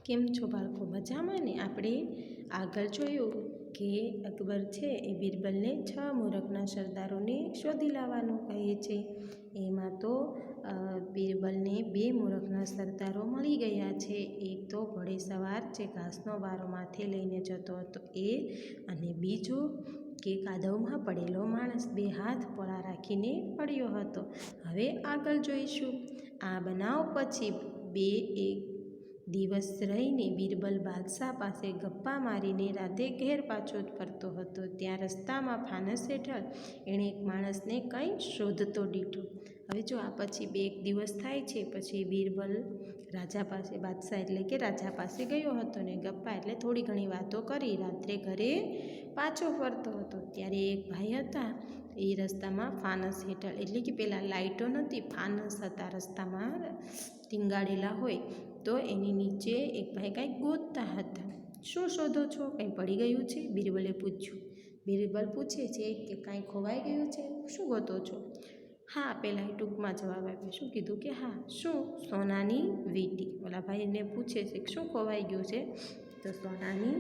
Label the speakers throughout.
Speaker 1: કેમ છો બાળકો? મજામાં ને? આપણે આગળ જોયું કે અકબર છે એ બિરબલને 6 મૂરખના સરદારોને શોધી લાવવાનું કહે છે. એમાં તો બિરબલને 2 મૂરખના સરદારો મળી ગયા છે. એક તો ઘોડેસવાર જે ઘાસનો વારો માથે લઈને જતો હતો એ, અને બીજો કે કાદવમાં પડેલો માણસ 2 હાથ પોળા રાખીને પડ્યો હતો. હવે આગળ જોઈશું. આ બનાવ પછી 1 દિવસ રહીને બિરબલ બાદશાહ પાસે ગપ્પા મારીને રાતે ઘેર પાછો ફરતો હતો. ત્યાં રસ્તામાં ફાનસ હેઠળ એણે એક માણસને કંઈ શોધતો દીઠો. હવે જો આ પછી 1 દિવસ થાય છે. પછી બિરબલ રાજા પાસે, બાદશાહ એટલે કે રાજા પાસે ગયો હતો ને ગપ્પા એટલે થોડી ઘણી વાતો કરી રાત્રે ઘરે પાછો ફરતો હતો. ત્યારે એક ભાઈ હતા, એ રસ્તામાં ફાનસ હેઠળ એટલે કે પેલા લાઇટો નથી, ફાનસ હતા રસ્તામાં ટીંગાડેલા હોય, તો એની નીચે એક ભાઈ કંઈક ગોતતા હતા. શું શોધો છો? કંઈ પડી ગયું છે? બિરબલે પૂછ્યું. બિરબલ પૂછે છે કે કાંઈ ખોવાઈ ગયું છે? શું ગોતો છો? હા, પેલા ટૂંકમાં જવાબ આપ્યો. શું કીધું કે હા. શું? સોનાની વીંટી. ઓલા ભાઈને પૂછે છે કે શું ખોવાઈ ગયું છે? તો સોનાની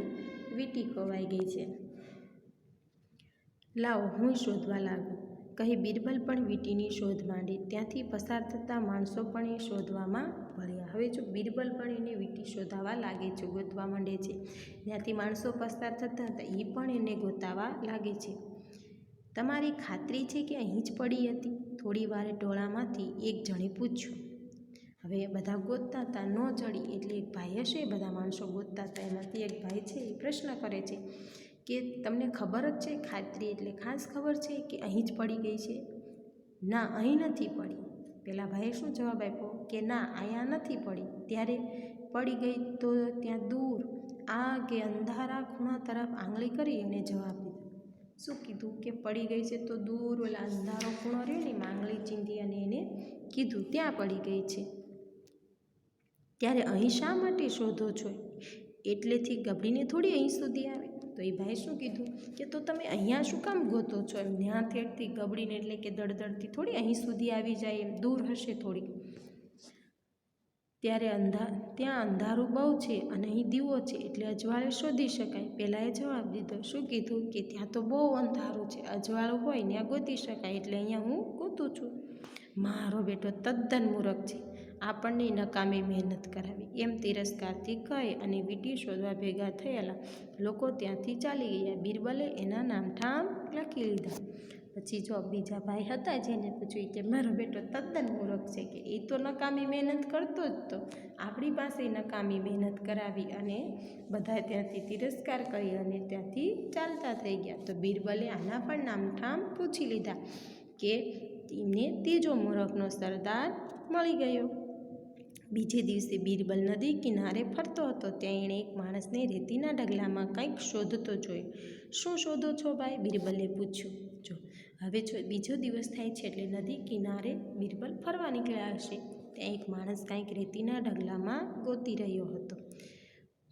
Speaker 1: વીંટી ખોવાઈ ગઈ છે. લાવો, હું શોધવા લાગુ, કહી બિરબલ પણ વીંટીની શોધ માંડી. ત્યાંથી પસાર થતા માણસો પણ એ શોધવામાં ભળ્યા. હવે જો બિરબલ પણ એને વીંટી શોધાવા લાગે છે, ગોતવા માંડે છે. ત્યાંથી માણસો પસાર થતા હતા, એ પણ એને ગોતાવા લાગે છે. તમારી ખાતરી છે કે અહીં જ પડી હતી? થોડી વાર ટોળામાંથી એક જણે પૂછ્યું. હવે બધા ગોતતા હતા, ન જડી એટલે એક ભાઈ હશે, બધા માણસો ગોતતા હતા, એમાંથી એક ભાઈ છે એ પ્રશ્ન કરે છે કે તમને ખબર જ છે, ખાતરી એટલે ખાસ ખબર છે કે અહીં જ પડી ગઈ છે? ના, અહીં નથી પડી. પેલા ભાઈએ શું જવાબ આપ્યો કે ના, અહીંયા નથી પડી. ત્યારે પડી ગઈ તો ત્યાં દૂર આ કે અંધારા ખૂણા તરફ આંગળી કરી એણે જવાબ દીધો. શું કીધું કે પડી ગઈ છે તો દૂર ઓલા અંધારો ખૂણો રહ્યો ને એમાં આંગળી ચીંધી અને એને કીધું ત્યાં પડી ગઈ છે. ત્યારે અહીં શા માટે શોધો છો? એટલેથી ગભરીને થોડી અહીં સુધી આવે. તો એ ભાઈ શું કીધું કે તો તમે અહીંયા શું કામ ગોતો છો? એમ ત્યાં થેડથી ગબડીને એટલે કે દળદળથી થોડી અહીં સુધી આવી જાય, એમ દૂર હશે થોડી. ત્યારે ત્યાં અંધારું બહુ છે અને અહીં દીવો છે એટલે અજવાળે શોધી શકાય. પહેલાંએ જવાબ દીધો. શું કીધું કે ત્યાં તો બહુ અંધારું છે, અજવાળું હોય ત્યાં ગોતી શકાય, એટલે અહીંયા હું ગોતું છું. મારો બેટો તદ્દન મૂરખ છે, આપણને નકામી મહેનત કરાવી, એમ તિરસ્કારથી કહે અને વીંટી શોધવા ભેગા થયેલા લોકો ત્યાંથી ચાલી ગયા. બિરબલે એના નામઠામ લખી લીધા. પછી જો બીજા ભાઈ હતા જેને પૂછ્યું કે મારો બેટો તદ્દન મૂરખ છે, કે એ તો નકામી મહેનત કરતો જ તો આપણી પાસે નકામી મહેનત કરાવી, અને બધા ત્યાંથી તિરસ્કાર કરી અને ત્યાંથી ચાલતા થઈ ગયા. તો બિરબલે આના પણ નામઠામ પૂછી લીધા કે તેમને ત્રીજો મૂરખનો સરદાર મળી ગયો. બીજે દિવસે બિરબલ નદી કિનારે ફરતો હતો. ત્યાં એણે એક માણસને રેતીના ઢગલામાં કંઈક શોધતો જોયો. શું શોધો છો ભાઈ? બિરબલે પૂછ્યું. જો હવે બીજો દિવસ થાય છે એટલે નદી કિનારે બિરબલ ફરવા નીકળ્યા હશે. ત્યાં એક માણસ કંઈક રેતીના ઢગલામાં ગોતી રહ્યો હતો.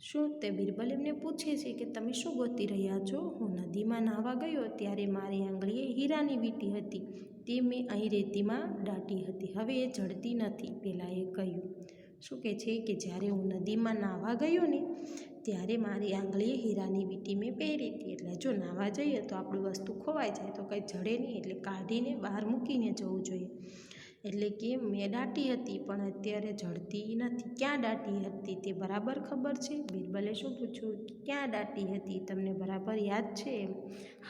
Speaker 1: શું? તે બિરબલ એમને પૂછે છે કે તમે શું ગોતી રહ્યા છો? હું નદીમાં નાહવા ગયો ત્યારે મારી આંગળીએ હીરાની વીંટી હતી, તે મેં અહીં રેતીમાં દાટી હતી, હવે એ જડતી નથી, પેલાએ કહ્યું. શું કહે છે કે જ્યારે હું નદીમાં નાહવા ગયો ને ત્યારે મારી આંગળીએ હીરાની વીંટી મેં પહેરી હતી. એટલે જો નાહવા જઈએ તો આપણી વસ્તુ ખોવાઈ જાય તો કંઈ જડે નહીં, એટલે કાઢીને બહાર મૂકીને જવું જોઈએ. એટલે કે મેં દાટી હતી પણ અત્યારે જડતી નથી. ક્યાં દાટી હતી તે બરાબર ખબર છે? બિરબલે શું પૂછ્યું? ક્યાં દાટી હતી તમને બરાબર યાદ છે?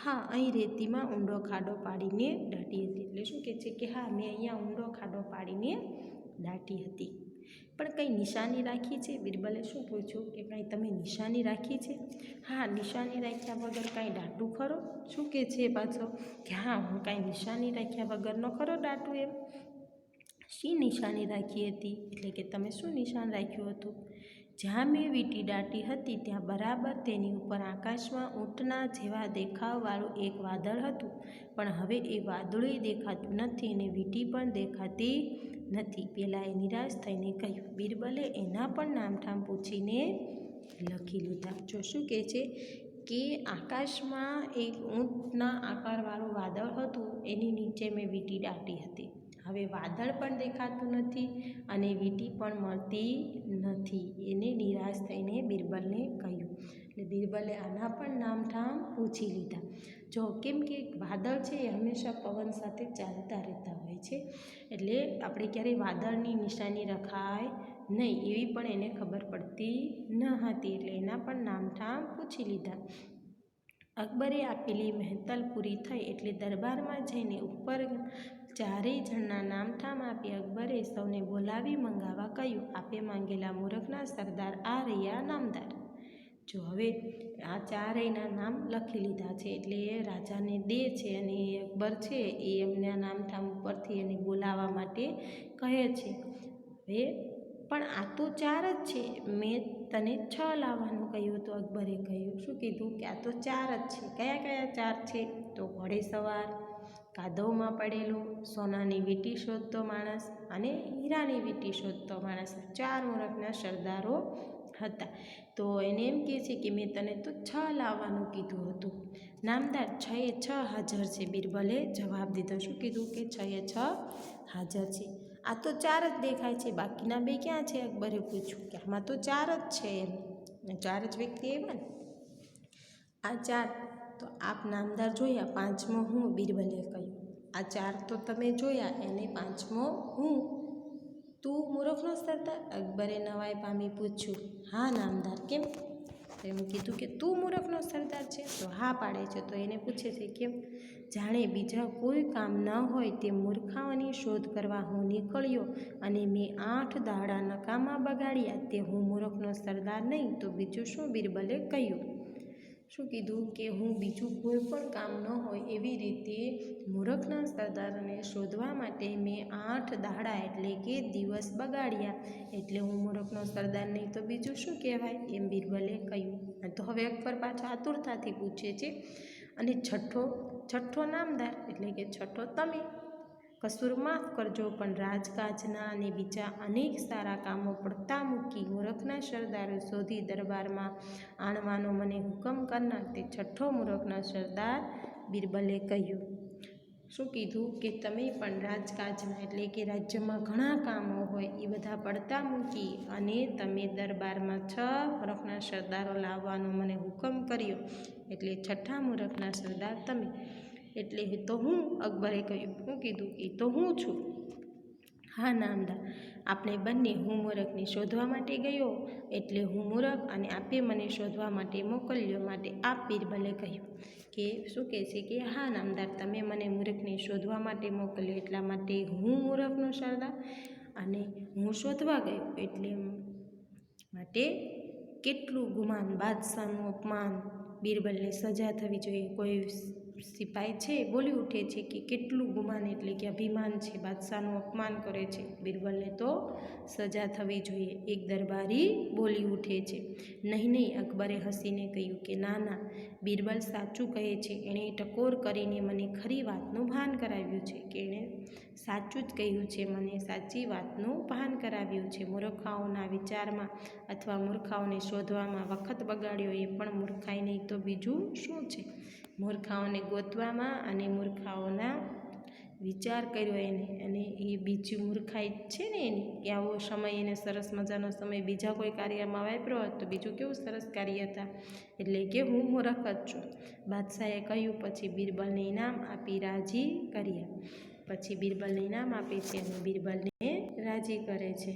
Speaker 1: હા, અહીં રેતીમાં ઊંડો ખાડો પાડીને દાટી હતી. એટલે શું કહે છે કે હા, મેં અહીંયા ઊંડો ખાડો પાડીને દાટી હતી. પણ કંઈ નિશાની રાખી છે? બિરબલે શું પૂછ્યું કે કાંઈ તમે નિશાની રાખી છે? હા, નિશાની રાખ્યા વગર કાંઈ દાટું ખરો? શું કહે છે પાછો કે હા, હું કાંઈ નિશાની રાખ્યા વગરનો ખરો દાટું? એમ શી નિશાની રાખી હતી? એટલે કે તમે શું નિશાન રાખ્યું હતું? જ્યાં મેં વીંટી દાટી હતી ત્યાં બરાબર તેની ઉપર આકાશમાં ઊંટના જેવા દેખાવવાળું એક વાદળ હતું, પણ હવે એ વાદળું દેખાતું નથી અને વીંટી પણ દેખાતી નથી, પેલાએ નિરાશ થઈને કહ્યું. બિરબલે એના પણ નામઠામ પૂછીને લખી લીધા. જો શું કહે છે કે આકાશમાં એક ઊંટના આકારવાળું વાદળ હતું, એની નીચે મેં વીંટી દાટી હતી. હવે વાદળ પણ દેખાતું નથી અને વીંટી પણ મળતી નથી. એને નિરાશ થઈને બિરબલને કહ્યું. એટલે બિરબલે આના પણ નામઠામ પૂછી લીધા. જો કેમ કે વાદળ છે એ હંમેશા પવન સાથે ચાલતા રહેતા હોય છે, એટલે આપણે ક્યારેય વાદળની નિશાની રખાય નહીં એવી પણ એને ખબર પડતી ન હતી. એટલે એના પણ નામઠામ પૂછી લીધા. અકબરે આપેલી મહેતલ પૂરી થઈ એટલે દરબારમાં જઈને ઉપર ચારેય જણના નામઠામ આપી અકબરે સૌને બોલાવી મંગાવવા કહ્યું. આપે માંગેલા મૂરખના સરદાર આ રહ્યા નામદાર. જો હવે આ ચારેયના નામ લખી લીધા છે એટલે એ રાજાને દે છે અને અકબર છે એ એમના નામઠામ ઉપરથી એને બોલાવવા માટે કહે છે. હવે પણ આ તો 4 જ છે, મેં તને 6 લાવવાનું કહ્યું હતું. અકબરે કહ્યું. શું કીધું કે આ તો 4 જ છે. કયા કયા 4 છે? તો ઘોડે સવાર, કાદવમાં પડેલો, સોનાની વીંટી શોધતો માણસ અને હીરાની વીંટી શોધતો માણસ. 4 મૂરખના સરદારો હતા. તો એને એમ કહે છે કે મેં તને તો 6 લાવવાનું કીધું હતું. નામદાર 6 એ 6 હાજર છે. બિરબલે જવાબ દીધો. શું કીધું કે 6 એ 6 હાજર છે. આ તો 4 જ દેખાય છે, બાકીના 2 ક્યાં છે? અકબરે પૂછ્યું. કે આમાં તો 4 જ છે એમ. 4 જ વ્યક્તિ આવ્યા ને. આ 4 તો આપ નામદાર જોયા, 5મો હું, બિરબલે કહ્યું. આ 4 તો તમે જોયા, એને 5મો હું. તું મૂરખનો સરદાર? અકબરે નવાઈ પામી પૂછ્યું. હા નામદાર, કેમ? તો એમ કીધું કે તું મૂરખનો સરદાર છે? તો હા પાડે છે. તો એને પૂછે છે કેમ? જાણે બીજા કોઈ કામ ન હોય તે મૂર્ખાઓની શોધ કરવા હું નીકળ્યો અને મેં 8 દાડા નકામા બગાડ્યા, તે હું મૂરખનો સરદાર નહીં તો બીજું શું? બિરબલે કહ્યું. શું કીધું કે હું બીજું કોઈ પણ કામ ન હોય એવી રીતે મૂરખના સરદારને શોધવા માટે મેં 8 દાડા એટલે કે દિવસ બગાડ્યા, એટલે હું મૂરખનો સરદાર નહીં તો બીજું શું કહેવાય? એમ બિરબલે કહ્યું. તો હવે અકબર પાછો આતુરતાથી પૂછે છે. અને છઠ્ઠો નામદાર એટલે કે છઠ્ઠો તમે. કસૂર માફ કરજો, પણ રાજકાજના અને બીજા અનેક સારા કામો પડતા મૂકી મૂરખના સરદારો શોધી દરબારમાં આણવાનો મને હુકમ કરનાર તે છઠ્ઠો મૂરખના સરદાર, બિરબલે કહ્યું. શું કીધું કે તમે પણ રાજકાજના એટલે કે રાજ્યમાં ઘણા કામો હોય એ બધા પડતા મૂકી અને તમે દરબારમાં 6 મૂરખના સરદારો લાવવાનો મને હુકમ કર્યો, એટલે છઠ્ઠા મૂરખના સરદાર તમે. એટલે તો હું, અકબરે કહ્યું. શું કીધું? એ તો હું છું. હા નામદાર, આપણે બંને હું મૂરખને શોધવા માટે ગયો એટલે હું મૂરખ અને આપે મને શોધવા માટે મોકલ્યો માટે આપ, બિરબલે કહ્યું. કે શું કહે છે કે હા નામદાર, તમે મને મૂરખને શોધવા માટે મોકલ્યો એટલા માટે હું મૂરખનો સરદાર, અને હું શોધવા ગયો એટલે માટે કેટલું ગુમાન, બાદશાહનું અપમાન, બિરબલને સજા થવી જોઈએ. કોઈ સિપાઈ છે બોલી ઉઠે છે કે કેટલું ગુમાન એટલે કે અભિમાન છે, બાદશાહનું અપમાન કરે છે, બિરબલને તો સજા થવી જોઈએ. એક દરબારી બોલી ઉઠે છે. નહીં નહીં, અકબરે હસીને કહ્યું કે ના ના, બિરબલ સાચું કહે છે. એણે ટકોર કરીને મને ખરી વાતનું ભાન કરાવ્યું છે કે એણે સાચું જ કહ્યું છે, મને સાચી વાતનું ભાન કરાવ્યું છે. મૂર્ખાઓના વિચારમાં અથવા મૂર્ખાઓને શોધવામાં વખત બગાડ્યો એ પણ મૂર્ખાઈ નહીં તો બીજું શું છે? મૂર્ખાઓને ગોતવામાં અને મૂર્ખાઓના વિચાર કર્યો એને, અને એ બીજી મૂર્ખાઈ છે ને એની, કે આવો સમય એને સરસ મજાનો સમય બીજા કોઈ કાર્યમાં વાપર્યો હોત તો બીજું કેવું સરસ કાર્ય હતા. એટલે કે હું મૂર્ખ જ છું. બાદશાહે કહ્યું. પછી બિરબલને ઇનામ આપી રાજી કર્યા. પછી બિરબલને ઇનામ આપે છે અને બિરબલને રાજી કરે છે.